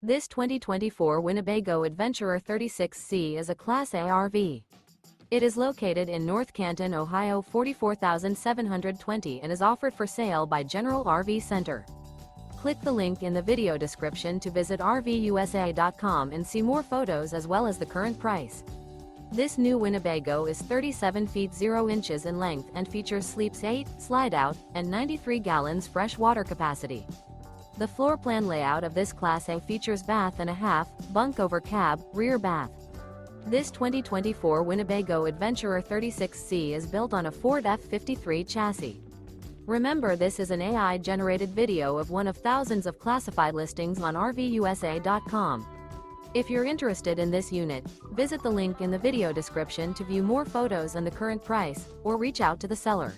This 2024 Winnebago Adventurer 36C is a Class A RV. It is located in North Canton, Ohio 44,720 and is offered for sale by General RV Center. Click the link in the video description to visit RVUSA.com and see more photos as well as the current price. This new Winnebago is 37 feet 0 inches in length and features sleeps 8, slide-out, and 93 gallons fresh water capacity. The floor plan layout of this Class A features bath and a half, bunk over cab, rear bath. This 2024 Winnebago Adventurer 36C is built on a Ford F53 chassis. Remember, this is an AI-generated video of one of thousands of classified listings on RVUSA.com. If you're interested in this unit, visit the link in the video description to view more photos and the current price, or reach out to the seller.